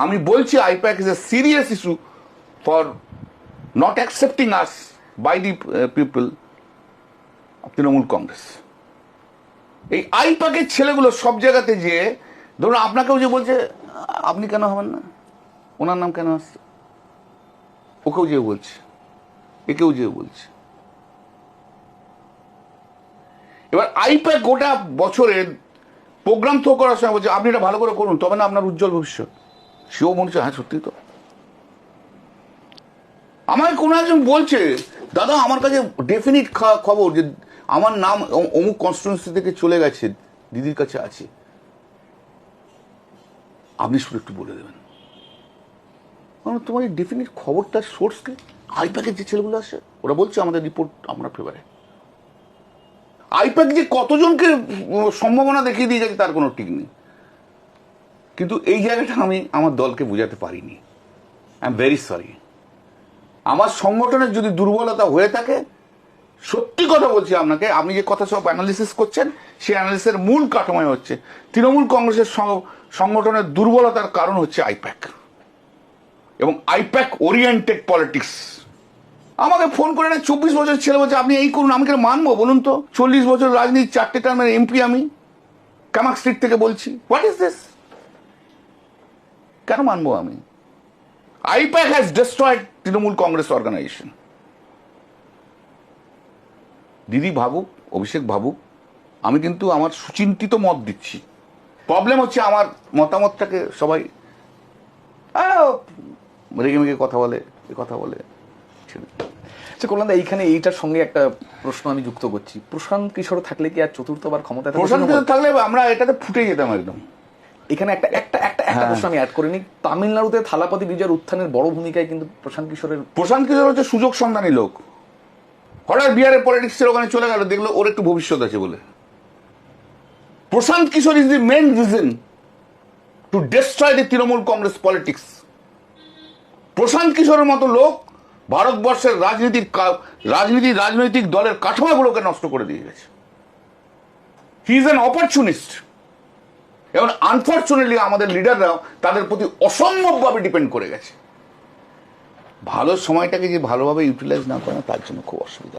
আমি বলছি IPAC is a serious issue for not accepting us by the people of Trinamool Congress. এই আইপ্যাকের ছেলেগুলো সব জায়গাতে যে ধরুন আপনাকেও যে বলছে আপনি কেন হবেন না, ওনার নাম কেন আসছে, ওকেও যে বলছে, একেও যে বলছে। এবার আইপ্যাক গোটা বছরের প্রোগ্রাম থ্রো করার সময় বলছে আপনি এটা ভালো করে করুন, তবে না আপনার উজ্জ্বল ভবিষ্যৎ। সেও মনে হচ্ছে হ্যাঁ সত্যি তো। আমায় কোনো একজন বলছে দাদা আমার কাছে ডেফিনিট খবর যে আমার নাম অমুক কনস্টিটিউয়েন্সি থেকে চলে গেছে, দিদির কাছে আছে, আপনি শুধু একটু বলে দেবেন। তোমার এই ডেফিনিট খবরটার সোর্সকে আইপ্যাকের যে ছেলেগুলো আসে ওরা বলছে আমাদের রিপোর্ট আমরা ফেভারে। আইপ্যাক যে কতজনকে সম্ভাবনা দেখিয়ে দিয়ে গেছে তার কোনো ঠিক নেই। কিন্তু এই জায়গাটা আমি আমার দলকে বোঝাতে পারিনি। I am very sorry. আমার সংগঠনের যদি দুর্বলতা হয়ে থাকে, সত্যি কথা বলছি আপনাকে, আপনি যে কথা সব অ্যানালিসিস করছেন সেই অ্যানালিসিসের মূল কাঠামোয় হচ্ছে তৃণমূল কংগ্রেসের সংগঠনের দুর্বলতার কারণ হচ্ছে আইপ্যাক এবং আইপ্যাক ওরিয়েন্টেড পলিটিক্স। আমাকে ফোন করে না 24 বছর ছেলে বলছে আপনি এই করুন, আমি কেন মানবো বলুন তো? 40 বছর রাজনীতি, 4টে টার্মের এমপি আমি, কামাক স্ট্রিট থেকে বলছি। What is this? কেন মানবো আমি? IPAC has destroyed Trinamool Congress organisation. দিদি ভাবুক, অভিষেক ভাবুক, আমি কিন্তু আমার সুচিন্তিত মত দিচ্ছি। প্রবলেম হচ্ছে আমার মতামতটাকে সবাই রেগে মেগে কথা বলে, কথা বলে। আচ্ছা কল্যাণদা, এইখানে এইটার সঙ্গে একটা প্রশ্ন আমি যুক্ত করছি। প্রশান্ত কিশোর থাকলে কি আর চতুর্থবার ক্ষমতা? প্রশান্ত কিশোর থাকলে আমরা এটাতে ফুটে যেতাম একদম। এখানে একটা প্রশ্ন আমি অ্যাড করিনি। তামিলনাড়ুতে থালাপতি বিজয়ের উত্থানের বড় ভূমিকায় কিন্তু প্রশান্ত কিশোর হচ্ছে সুযোগ সন্ধানী লোক। হঠাৎ বিহারের পলিটিক্সের ওখানে চলে গেল, দেখলো ওর একটু ভবিষ্যৎ আছে বলে। Prashant Kishor is the main reason to destroy the Trinamool Congress politics. Prashant কিশোরের মতো লোক ভারতবর্ষের রাজনৈতিক দলের কাঠামোগুলোকে নষ্ট করে দিয়ে গেছে। He is an opportunist. এবং আনফর্চুনেটলি আমাদের লিডাররাও তাদের প্রতি অসম্ভবভাবে ডিপেন্ড করে গেছে। ভালো সময়টাকে যে ভালোভাবে ইউটিলাইজ না করে তার জন্য খুব অসুবিধা।